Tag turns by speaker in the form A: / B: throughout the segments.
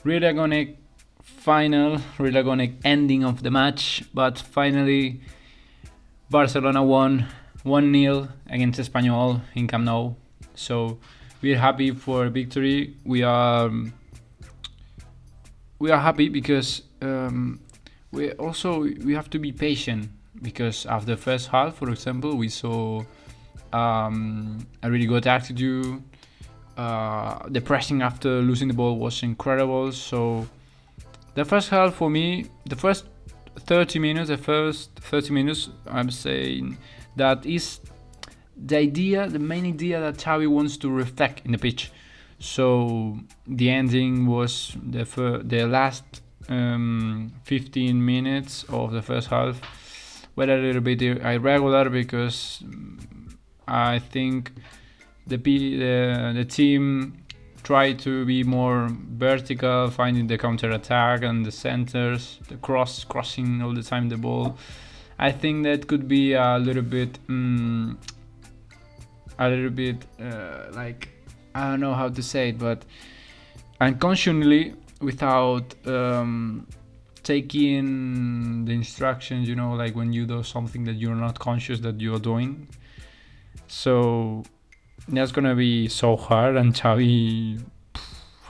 A: really agonic final, really agonic ending of the match, but finally Barcelona won 1-0 against Espanyol in Camp Nou. So we're happy for victory. We are happy because we have to be patient, because after the first half, for example, we saw a really good attitude. The pressing after losing the ball was incredible. So the first half for me, the first 30 minutes, I'm saying that is the main idea that Xavi wants to reflect in the pitch. So the ending was the last 15 minutes of the first half were a little bit irregular, because I think the team tried to be more vertical, finding the counter attack and the centers, the crossing all the time the ball. I think that could be a little bit like, I don't know how to say it, but unconsciously, without taking the instructions, like when you do something that you're not conscious that you're doing. So that's gonna be so hard, and Xavi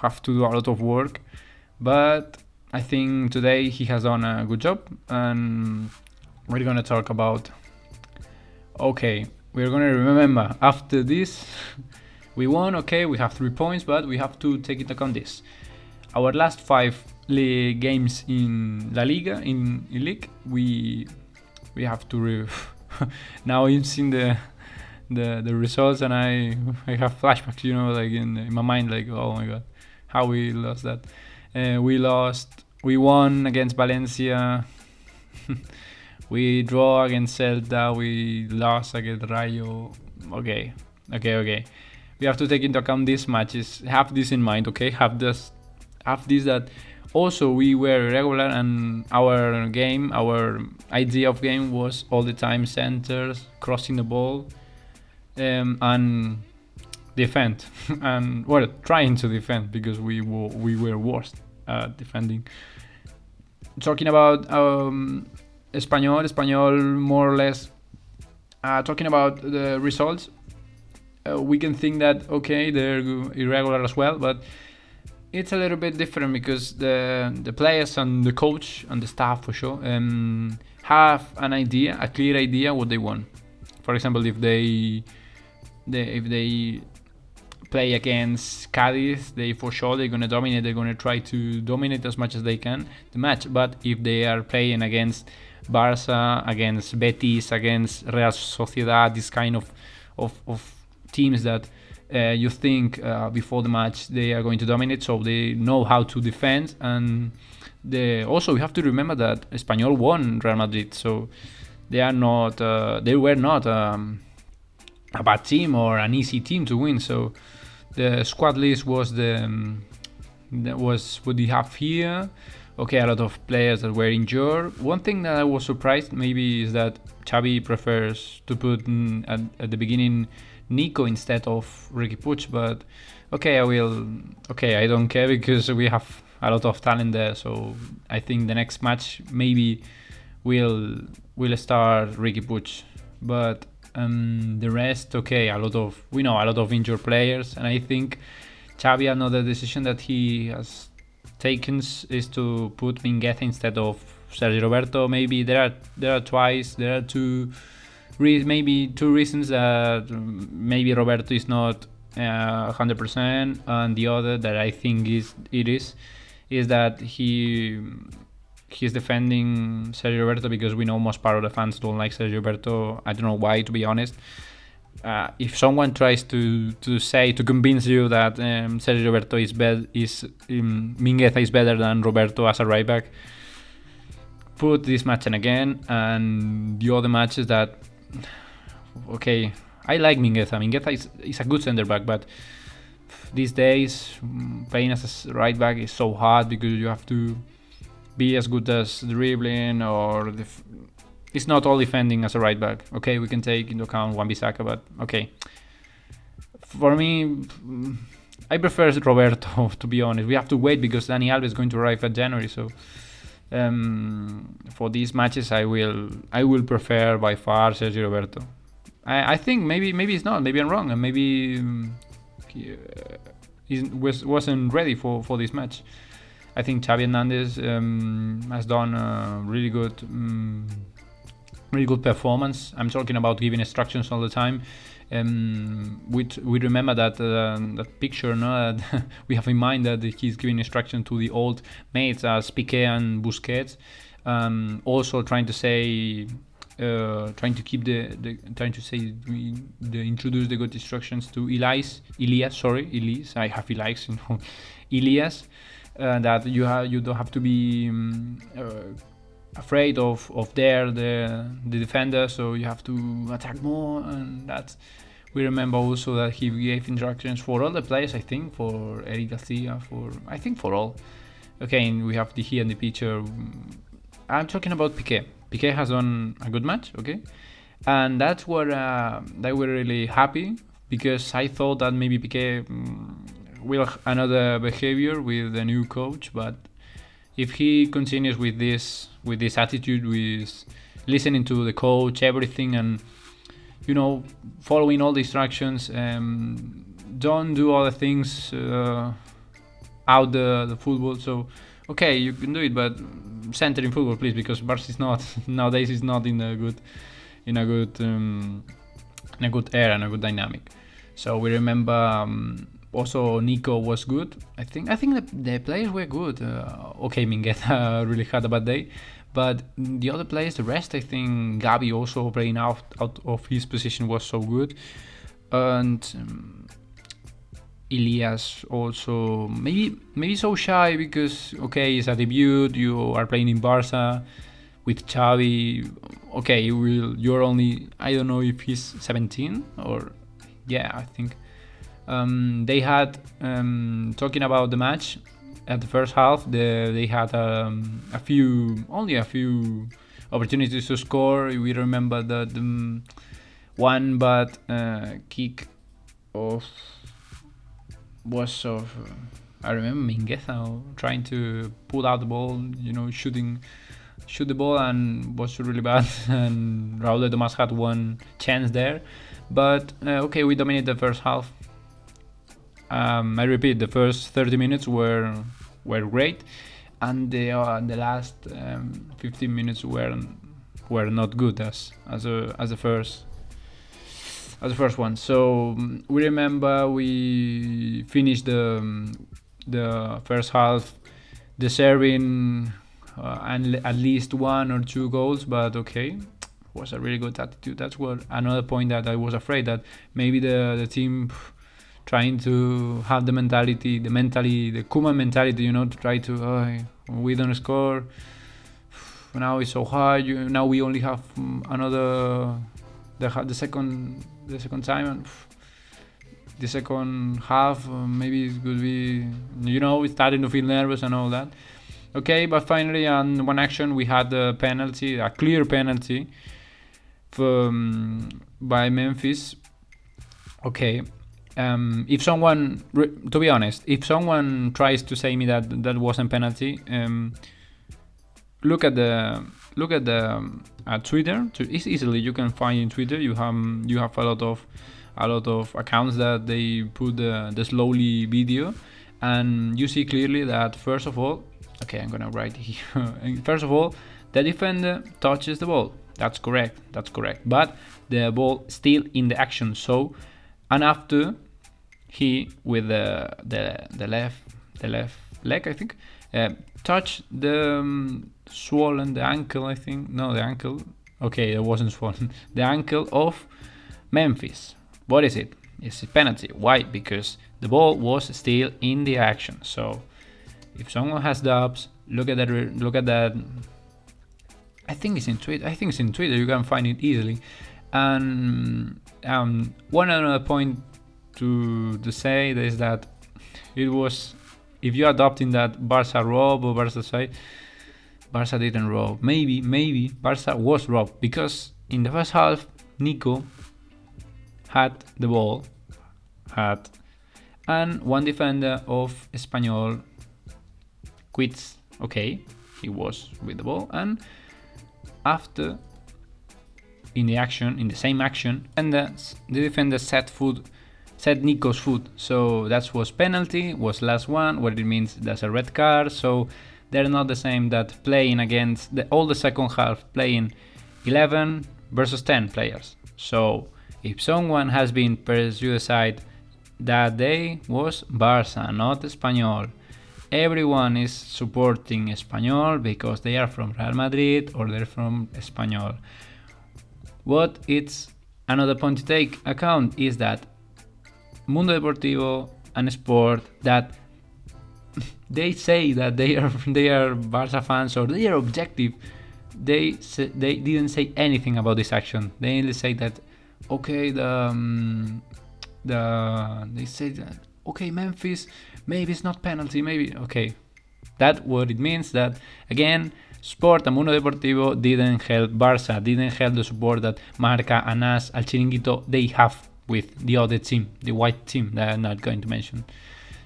A: have to do a lot of work. But I think today he has done a good job, and we're gonna talk about. Okay, we're gonna remember after this. We won, okay, we have 3 points, but we have to take into account this. Our last 5 league games in La Liga, in league, we have to now you've seen the results, and I have flashbacks, like in my mind, like, oh my god, how we lost that. We won against Valencia. We draw against Celta. We lost against Rayo. Okay. We have to take into account these matches. Have this in mind, okay? Have this that also we were irregular, and our idea of game was all the time centers, crossing the ball, and defend, and trying to defend, because we were worst at defending. Talking about Espanyol, more or less. Talking about the results. We can think that, okay, they're irregular as well, but it's a little bit different, because the players and the coach and the staff, for sure, have a clear idea what they want. For example, if they play against Cadiz, they're gonna dominate. They're gonna try to dominate as much as they can the match. But if they are playing against Barça, against Betis, against Real Sociedad, this kind of teams that you think before the match they are going to dominate, so they know how to defend. And also we have to remember that Espanyol won Real Madrid, so they were not a bad team or an easy team to win. So the squad list was was what you have here. Okay, a lot of players that were injured. One thing that I was surprised maybe is that Xavi prefers to put at the beginning Nico instead of Ricky Puig, but okay, I don't care, because we have a lot of talent there. So I think the next match maybe we'll start Ricky Puig, but the rest, okay, we know a lot of injured players, and I think Xavi, another decision that he has taken is to put Mingueza instead of Sergio Roberto. Maybe there are two reasons that maybe Roberto is not 100%, and the other that I think is that he's defending Sergio Roberto, because we know most part of the fans don't like Sergio Roberto. I don't know why, to be honest. If someone tries to convince you that Sergio Roberto Mingueza is better than Roberto as a right back, put this match in again, and the other matches that, okay, I like Mingueza. Mingueza is a good center back, but these days playing as a right back is so hard, because you have to be as good as dribbling, or it's not all defending as a right back. Okay, we can take into account Wan-Bissaka, but okay, for me, I prefer Roberto, to be honest. We have to wait because Dani Alves is going to arrive at January, so for these matches I will prefer by far Sergio Roberto. I think maybe it's not, maybe I'm wrong, and maybe he wasn't ready for this match. I think Xavi Hernandez has done a really good performance. I'm talking about giving instructions all the time. We remember that picture, no? That we have in mind that he's giving instruction to the old mates as Piqué and Busquets. Also trying to say, introduce the good instructions to Elias. I have Elias, Elias. That you don't have to be afraid of the defender, so you have to attack more. And that we remember also that he gave instructions for all the players, I think, for Eric Garcia, for all. Okay, and we have here in the picture. I'm talking about Piqué. Piqué has done a good match, okay, and that's where they were really happy, because I thought that maybe Piqué will another behavior with the new coach, but if he continues with this attitude, with listening to the coach, everything, and following all the instructions, don't do other things out the football. So okay, you can do it, but center in football, please, because Barça is not nowadays is not in a good era and a good dynamic. So we remember. Also, Nico was good. I think the players were good. Okay, Mingueza really had a bad day, but the other players, the rest, I think Gabi also playing out of his position was so good, and Elias also maybe so shy because okay, it's a debut. You are playing in Barça with Xavi. Okay, you're only, I don't know if he's 17 or yeah, I think. They had talking about the match at the first half. They had only a few opportunities to score. We remember the one bad kick of I remember Mingueza trying to pull out the ball, shoot the ball, and was really bad. And Raúl de Tomás had one chance there, but okay, we dominated the first half. I repeat, the first 30 minutes were great, and the last 15 minutes were not good as the first one. So we remember we finished the first half deserving and at least 1 or 2 goals, but okay, was a really good attitude. That's what another point that I was afraid that maybe the team trying to have the Koeman mentality, to try to, we don't score, now it's so hard. Now we only have the second time, and the second half maybe it could be, starting to feel nervous and all that. Okay, but finally on one action we had a clear penalty by Memphis. Okay. If someone, to be honest, if someone tries to say me that wasn't penalty, look at Twitter. It's easily you can find in Twitter. You have a lot of accounts that they put the slowly video, and you see clearly that first of all, okay, I'm gonna write here. First of all, the defender touches the ball. That's correct. But the ball still in the action. So, and after. He with the left leg, I think, touched the swollen ankle. I think the ankle. Okay, it wasn't swollen. The ankle of Memphis. What is it? It's a penalty. Why? Because the ball was still in the action. So, if someone has doubts, look at that. I think it's in Twitter. You can find it easily. And one other point to say is that it was, if you're adopting that Barça rob or Barça side, Barça didn't rob. Maybe Barça was robbed, because in the first half Nico had the ball, and one defender of Espanyol quits. Okay, he was with the ball, and after in the same action, and the defender set Nico's foot, so that was penalty, was last one, what it means that's a red card. So they're not the same that playing against all the second half, playing 11 versus 10 players. So if someone has been prejudiced that day was Barça, not Espanyol. Everyone is supporting Espanyol because they are from Real Madrid or they're from Espanyol. What it's another point to take account is that Mundo Deportivo and Sport, that they say that they are Barça fans or they are objective. They didn't say anything about this action. They only say that okay, they say that okay, Memphis, maybe it's not penalty, maybe okay. That what it means, that again Sport and Mundo Deportivo didn't help Barça, didn't help the support that Marca, Anas, Al Chiringuito they have with the other team, the white team that I'm not going to mention.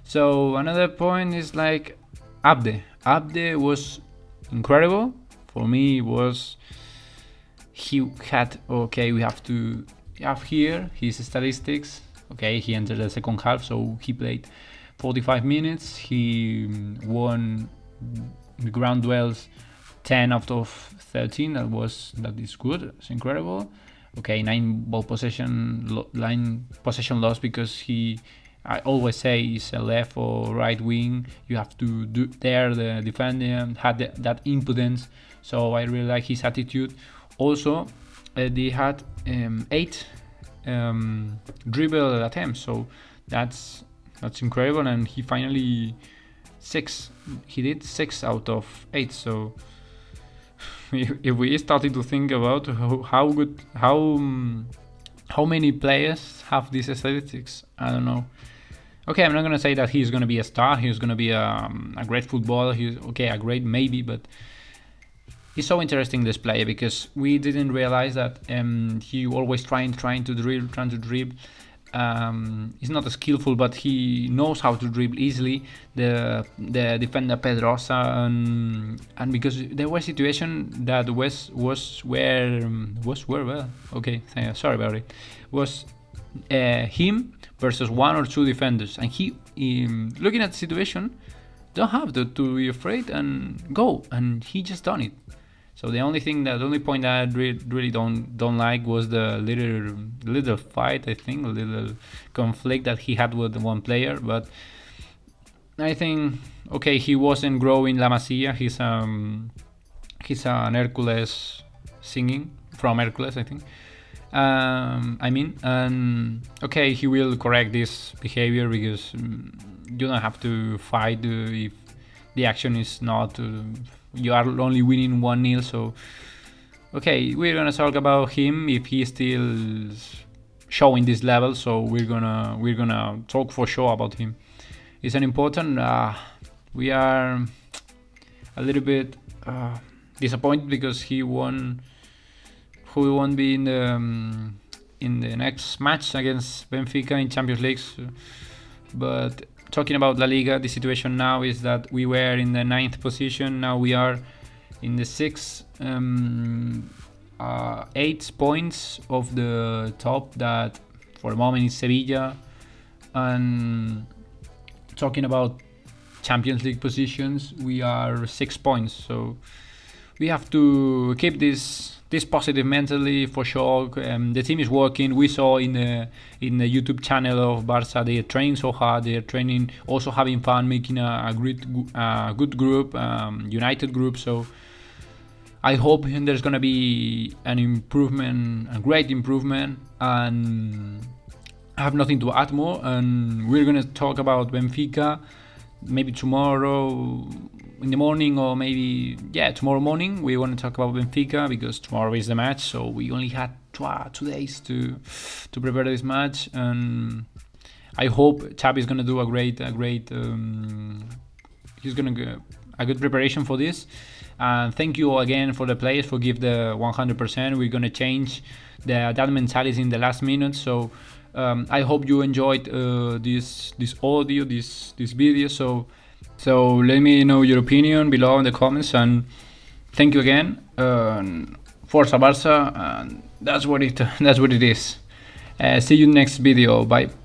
A: So another point is like Abde was incredible. For me was he had okay, we have to have here his statistics. Okay, he entered the second half, so he played 45 minutes. He won the ground duels 10 out of 13. That is good. It's incredible. Okay, 9 possession loss because I always say it's a left or right wing. You have to do there. The defender had that impotence. So I really like his attitude. Also, they had 8 dribble attempts. So that's incredible. And he finally 6. He did 6 out of 8. So if we started to think about how many players have these statistics, I don't know. Okay, I'm not gonna say that he's gonna be a star. He's gonna be a great footballer. He's okay, a great maybe, but he's so interesting, this player, because we didn't realize that he always trying to dribble. He's not skillful, but he knows how to dribble easily. The defender Pedrosa, and because there was a situation that was where well, okay, sorry about it, was him versus 1 or 2 defenders, and he looking at the situation don't have to be afraid and go, and he just done it. So the only point that I really don't like was the little fight, I think, a little conflict that he had with one player. But I think okay, he wasn't growing La Masia. He's an Hercules singing from Hercules, I think. Okay, he will correct this behavior because you don't have to fight if the action is not. You are only winning 1-0, so okay, we're gonna talk about him if he's still showing this level. So we're gonna talk for sure about him. It's an important. We are a little bit disappointed because he won't be in the next match against Benfica in Champions League. But talking about La Liga, the situation now is that we were in the 9th position. Now we are in the 6th, 8 points of the top. That for the moment is Sevilla. And talking about Champions League positions, we are 6 points. So we have to keep this positive mentally for sure. The team is working. We saw in the YouTube channel of Barça, they are training so hard. They are training, also having fun, making a good group, united group. So I hope there's gonna be an improvement, a great improvement. And I have nothing to add more. And we're gonna talk about Benfica maybe tomorrow in the morning, or maybe tomorrow morning. We want to talk about Benfica because tomorrow is the match, so we only had 2 days to prepare this match, and I hope Xavi is gonna do a great he's gonna get a good preparation for this. And thank you again for the players for give the 100%. We're gonna change that mentality in the last minute. So I hope you enjoyed this audio, this video. So let me know your opinion below in the comments, and thank you again. Forza Barça, and that's what it is. See you next video. Bye.